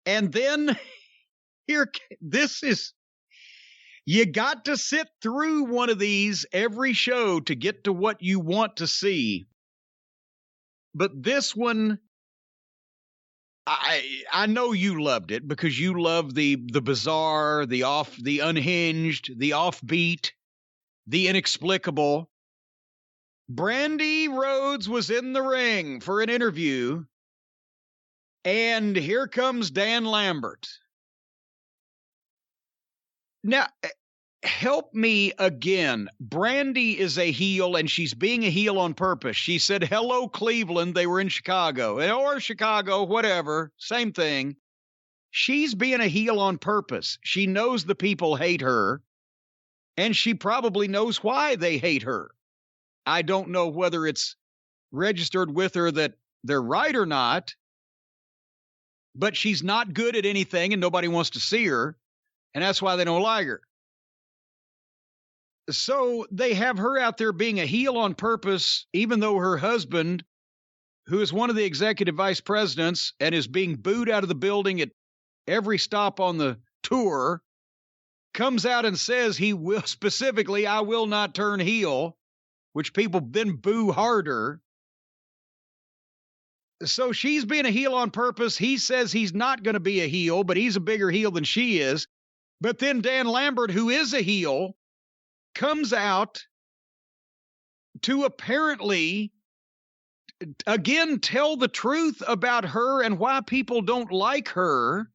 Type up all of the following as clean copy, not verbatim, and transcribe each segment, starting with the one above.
And then you got to sit through one of these every show to get to what you want to see. But this one, I know you loved it because you love the bizarre, the unhinged, the offbeat, the inexplicable. Brandi Rhodes was in the ring for an interview, and here comes Dan Lambert. Now, help me again. Brandi is a heel, and she's being a heel on purpose. She said, hello, Cleveland. They were in Chicago. Or Chicago, whatever. Same thing. She's being a heel on purpose. She knows the people hate her, and she probably knows why they hate her. I don't know whether it's registered with her that they're right or not, but she's not good at anything, and nobody wants to see her, and that's why they don't like her. So they have her out there being a heel on purpose, even though her husband, who is one of the executive vice presidents and is being booed out of the building at every stop on the tour, comes out and says he will specifically, I will not turn heel, which people then boo harder. So she's being a heel on purpose. He says he's not going to be a heel, but he's a bigger heel than she is. But then Dan Lambert, who is a heel, comes out to apparently, again, tell the truth about her and why people don't like her.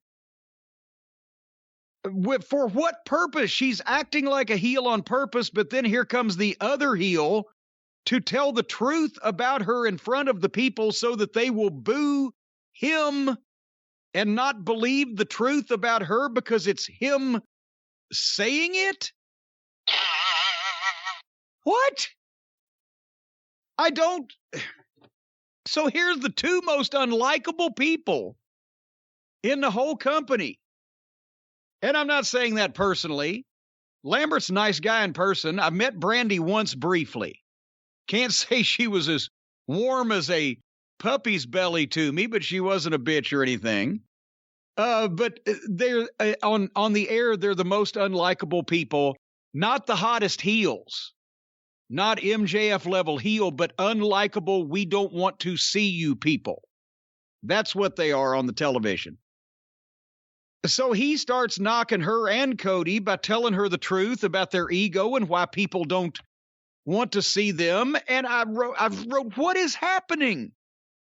For what purpose? She's acting like a heel on purpose, but then here comes the other heel to tell the truth about her in front of the people so that they will boo him and not believe the truth about her because it's him saying it? What? I don't. So here's the two most unlikable people in the whole company. And I'm not saying that personally. Lambert's a nice guy in person. I met Brandi once briefly. Can't say she was as warm as a puppy's belly to me, but she wasn't a bitch or anything. But they're on the air, they're the most unlikable people, not the hottest heels, not MJF level heel, but unlikable, we don't want to see you people. That's what they are on the television. So he starts knocking her and Cody by telling her the truth about their ego and why people don't want to see them. And I wrote, what is happening?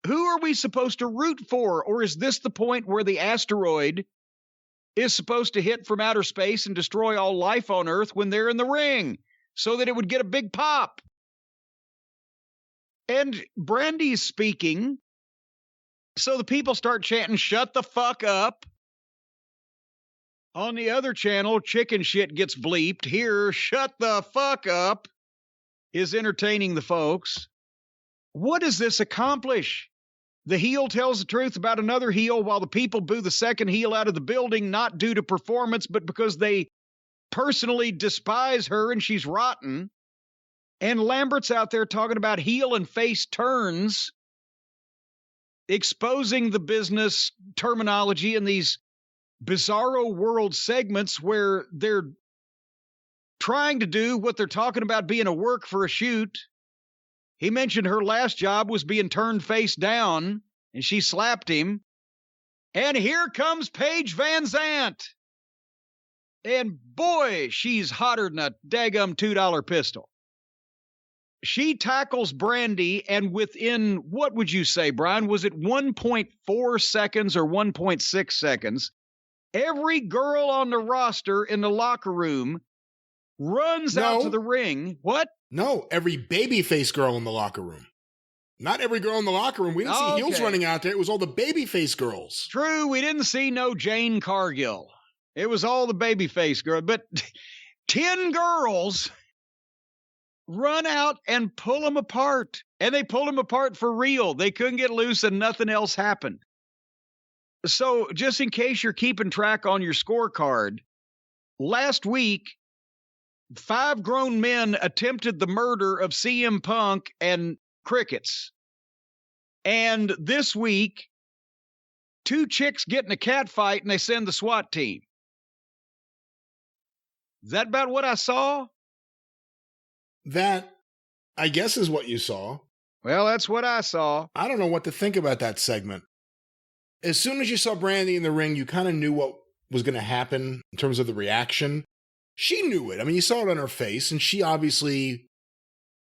Who are we supposed to root for? Or is this the point where the asteroid is supposed to hit from outer space and destroy all life on Earth when they're in the ring so that it would get a big pop? And Brandi's speaking, so the people start chanting, shut the fuck up. On the other channel, chicken shit gets bleeped. Here, shut the fuck up is entertaining the folks. What does this accomplish? The heel tells the truth about another heel while the people boo the second heel out of the building, not due to performance, but because they personally despise her and she's rotten. And Lambert's out there talking about heel and face turns, exposing the business terminology in these bizarro world segments where they're trying to do what they're talking about being a work for a shoot. He mentioned her last job was being turned face down, and she slapped him. And here comes Paige Van Zant. And boy, she's hotter than a daggum $2 pistol. She tackles Brandi, and within, what would you say, Brian? Was it 1.4 seconds or 1.6 seconds? Every girl on the roster in the locker room runs out to the ring. What? No, every babyface girl in the locker room. Not every girl in the locker room. We didn't see heels running out there. It was all the babyface girls. True, we didn't see no Jane Cargill. It was all the babyface girl. But 10 girls run out and pull them apart. And they pulled them apart for real. They couldn't get loose and nothing else happened. So just in case you're keeping track on your scorecard, last week, 5 grown men attempted the murder of CM Punk and Crickets. And this week, two chicks get in a cat fight and they send the SWAT team. Is that about what I saw? That, I guess, is what you saw. Well, that's what I saw. I don't know what to think about that segment. As soon as you saw Brandi in the ring, you kind of knew what was going to happen in terms of the reaction. She knew it. I mean, you saw it on her face, and she obviously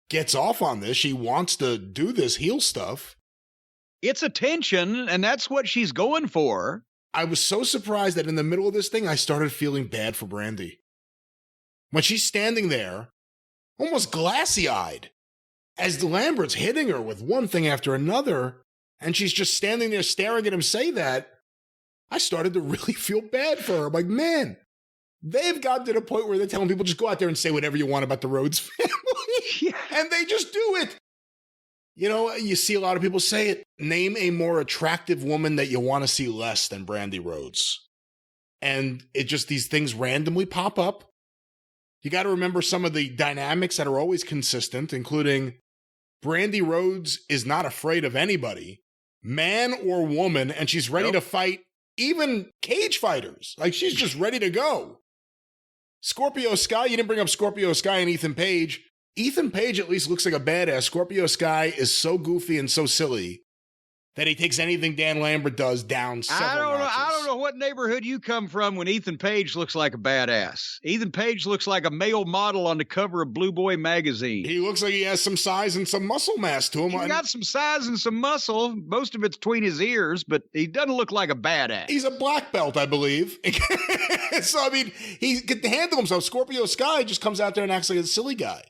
gets off on this. She wants to do this heel stuff. It's attention, and that's what she's going for. I was so surprised that in the middle of this thing, I started feeling bad for Brandi. When she's standing there, almost glassy-eyed, as Lambert's hitting her with one thing after another, and she's just standing there staring at him say that, I started to really feel bad for her. I'm like, man, they've gotten to the point where they're telling people just go out there and say whatever you want about the Rhodes family. Yeah. And they just do it. You know, you see a lot of people say it. Name a more attractive woman that you want to see less than Brandi Rhodes. And it just, these things randomly pop up. You got to remember some of the dynamics that are always consistent, including Brandi Rhodes is not afraid of anybody, man or woman, and she's ready to fight even cage fighters. Like, she's just ready to go. Scorpio Sky, you didn't bring up Scorpio Sky and Ethan Page. Ethan Page at least looks like a badass. Scorpio Sky is so goofy and so silly that he takes anything Dan Lambert does down several notches. I don't know what neighborhood you come from when Ethan Page looks like a badass. Ethan Page looks like a male model on the cover of Blue Boy magazine. He looks like he has some size and some muscle mass to him. He's got some size and some muscle. Most of it's between his ears, but he doesn't look like a badass. He's a black belt, I believe. So, I mean, he can handle himself. Scorpio Sky just comes out there and acts like a silly guy.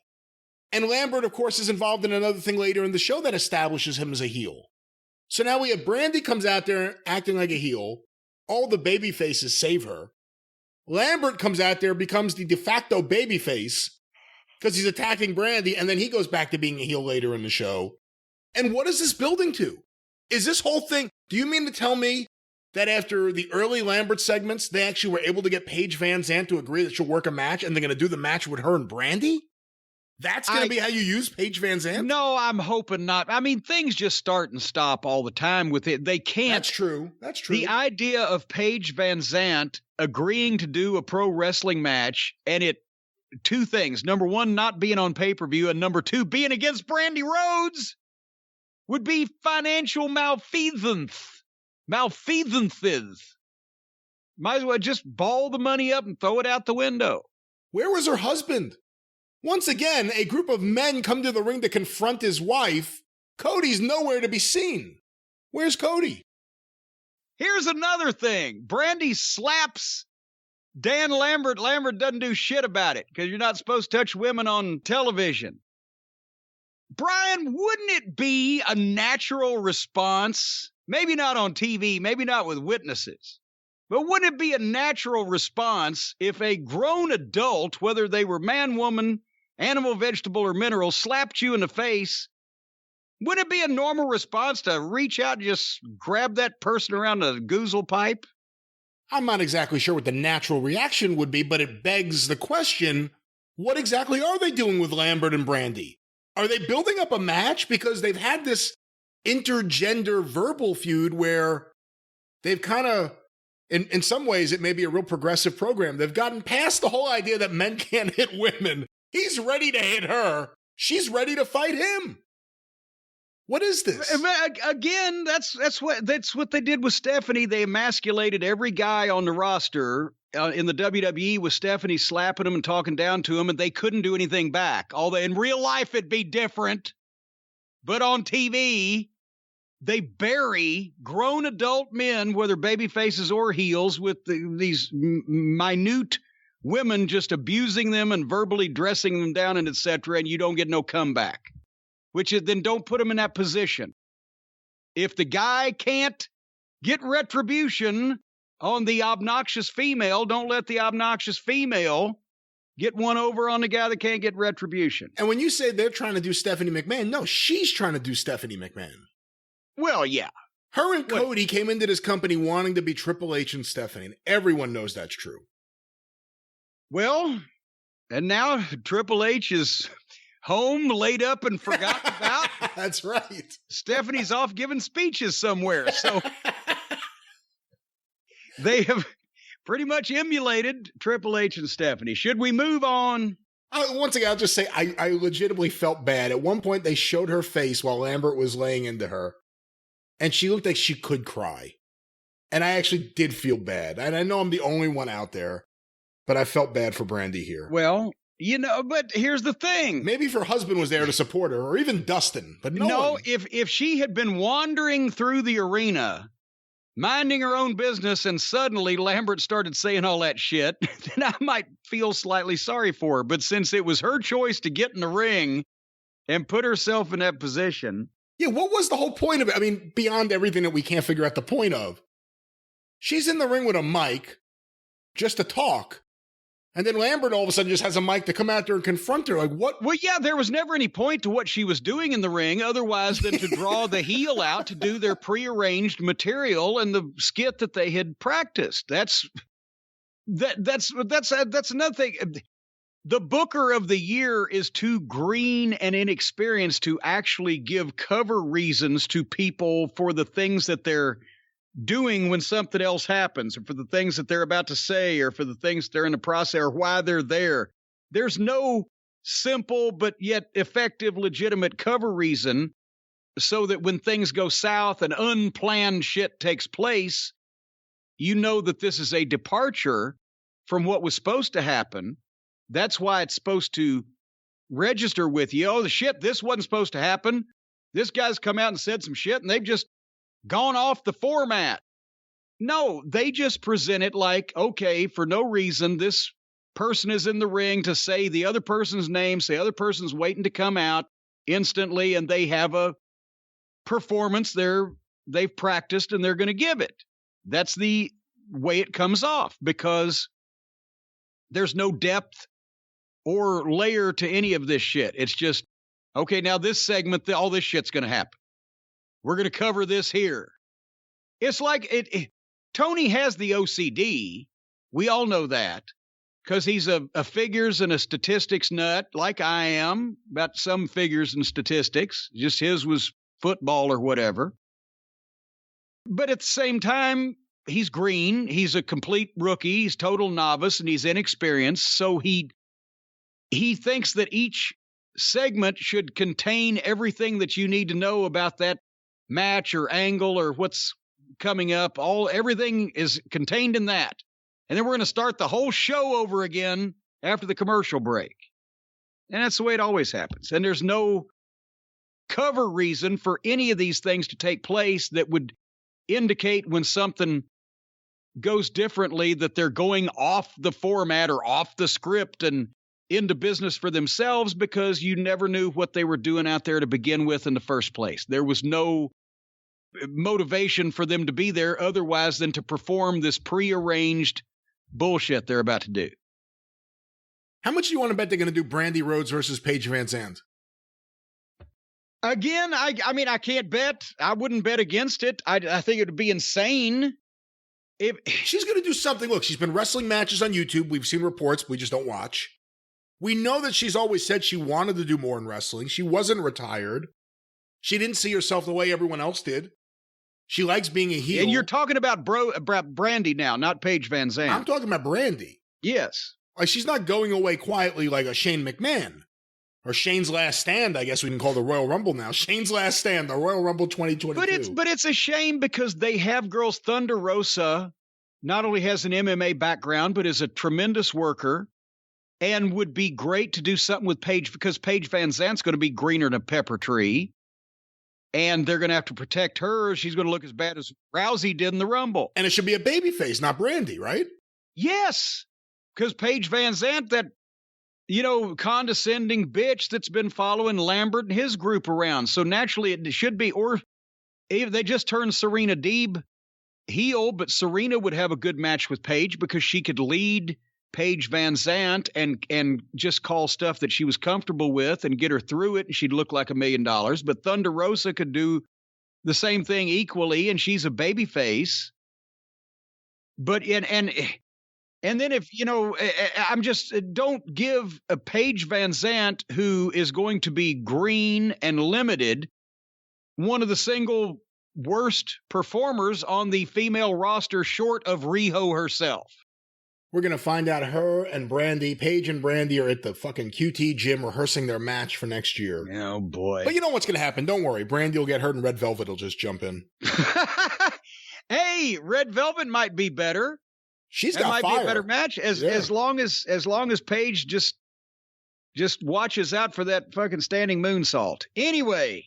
And Lambert, of course, is involved in another thing later in the show that establishes him as a heel. So now we have Brandi comes out there acting like a heel. All the baby faces save her. Lambert comes out there, becomes the de facto baby face because he's attacking Brandi, and then he goes back to being a heel later in the show. And what is this building to? Is this whole thing, do you mean to tell me that after the early Lambert segments, they actually were able to get Paige Van Zandt to agree that she'll work a match, and they're going to do the match with her and Brandi? That's going to be how you use Paige Van Zandt? No, I'm hoping not. I mean, things just start and stop all the time with it. They can't. That's true. That's true. The idea of Paige Van Zandt agreeing to do a pro wrestling match, and it, two things. Number one, not being on pay-per-view, and number two, being against Brandi Rhodes would be financial malfeasance. Malfeasances. Might as well just ball the money up and throw it out the window. Where was her husband? Once again, a group of men come to the ring to confront his wife. Cody's nowhere to be seen. Where's Cody? Here's another thing. Brandi slaps Dan Lambert. Lambert doesn't do shit about it because you're not supposed to touch women on television. Brian, wouldn't it be a natural response? Maybe not on TV, maybe not with witnesses. But wouldn't it be a natural response if a grown adult, whether they were man, woman, animal, vegetable, or mineral, slapped you in the face? Wouldn't it be a normal response to reach out and just grab that person around the goozle pipe? I'm not exactly sure what the natural reaction would be, but it begs the question, what exactly are they doing with Lambert and Brandi? Are they building up a match? Because they've had this intergender verbal feud where they've kind of, in some ways, it may be a real progressive program. They've gotten past the whole idea that men can't hit women. He's ready to hit her. She's ready to fight him. What is this? Again, that's what they did with Stephanie. They emasculated every guy on the roster in the WWE with Stephanie slapping him and talking down to him, and they couldn't do anything back. Although in real life it'd be different, but on TV they bury grown adult men, whether baby faces or heels, with these minute women just abusing them and verbally dressing them down and etc., and you don't get no comeback. Which is, then don't put them in that position. If the guy can't get retribution on the obnoxious female, don't let the obnoxious female get one over on the guy that can't get retribution. And when you say they're trying to do Stephanie McMahon, no, she's trying to do Stephanie McMahon. Well, yeah. Her and Cody came into this company wanting to be Triple H and Stephanie, and everyone knows that's true. Well, and now Triple H is home, laid up, and forgotten about. That's right. Stephanie's off giving speeches somewhere. So They have pretty much emulated Triple H and Stephanie. Should we move on? Once again, I'll just say I legitimately felt bad. At one point, they showed her face while Lambert was laying into her, and she looked like she could cry. And I actually did feel bad. And I know I'm the only one out there, but I felt bad for Brandi here. Well, but here's the thing. Maybe if her husband was there to support her, or even Dustin, but no one. If she had been wandering through the arena, minding her own business, and suddenly Lambert started saying all that shit, then I might feel slightly sorry for her. But since it was her choice to get in the ring and put herself in that position. Yeah, what was the whole point of it? I mean, beyond everything that we can't figure out the point of. She's in the ring with a mic just to talk. And then Lambert all of a sudden just has a mic to come out there and confront her. Like, what? Well, yeah, there was never any point to what she was doing in the ring otherwise than to draw the heel out to do their prearranged material and the skit that they had practiced. That's another thing. The booker of the year is too green and inexperienced to actually give cover reasons to people for the things that they're doing when something else happens, or for the things that they're about to say, or for the things they're in the process, or why they're there. There's no simple but yet effective, legitimate cover reason so that when things go south and unplanned shit takes place, you know that this is a departure from what was supposed to happen. That's why it's supposed to register with you. Oh, the shit, this wasn't supposed to happen. This guy's come out and said some shit, and they've just gone off the format. No, they just present it like, okay, for no reason, this person is in the ring to say the other person's name, say the other person's waiting to come out instantly, and they have a performance they've practiced and they're going to give it. That's the way it comes off, because there's no depth or layer to any of this shit. It's just, okay, now this segment, all this shit's going to happen. We're going to cover this here. It's like Tony has the OCD. We all know that, because he's a figures and a statistics nut, like I am, about some figures and statistics. Just his was football or whatever. But at the same time, he's green. He's a complete rookie. He's total novice, and he's inexperienced. So he thinks that each segment should contain everything that you need to know about that match or angle or what's coming up. Everything is contained in that. And then we're going to start the whole show over again after the commercial break. And that's the way it always happens. And there's no cover reason for any of these things to take place that would indicate when something goes differently that they're going off the format or off the script and into business for themselves, because you never knew what they were doing out there to begin with in the first place. There was no motivation for them to be there otherwise than to perform this prearranged bullshit they're about to do. How much do you want to bet they're going to do Brandi Rhodes versus Paige Van Zandt? Again, I mean, I can't bet. I wouldn't bet against it. I think it would be insane. If she's going to do something. Look, she's been wrestling matches on YouTube. We've seen reports. We just don't watch. We know that she's always said she wanted to do more in wrestling. She wasn't retired. She didn't see herself the way everyone else did. She likes being a heel. And you're talking about Brandi now, not Paige Van Zandt. I'm talking about Brandi. Yes. Like, she's not going away quietly like a Shane McMahon. Or Shane's Last Stand, I guess we can call the Royal Rumble now. Shane's Last Stand, the Royal Rumble 2022. But it's a shame, because they have girls. Thunder Rosa not only has an MMA background, but is a tremendous worker and would be great to do something with Paige, because Paige Van Zandt's going to be greener than a pepper tree. And they're going to have to protect her. She's going to look as bad as Rousey did in the Rumble. And it should be a babyface, not Brandi, right? Yes, because Paige Van Zandt, that, condescending bitch that's been following Lambert and his group around. So naturally it should be, or if they just turned Serena Deeb heel, but Serena would have a good match with Paige, because she could lead Paige Van Zandt and just call stuff that she was comfortable with and get her through it, and she'd look like $1 million. But Thunder Rosa could do the same thing equally, and she's a babyface. But and then if, I'm just, don't give a Paige Van Zandt, who is going to be green and limited, one of the single worst performers on the female roster short of Riho herself. We're going to find out her and Brandi, Paige and Brandi are at the fucking QT gym rehearsing their match for next year. Oh, boy. But you know what's going to happen. Don't worry. Brandi will get hurt and Red Velvet will just jump in. Hey, Red Velvet might be better. She's got fire. That might be a better match as long as Paige just watches out for that fucking standing moonsault. Anyway,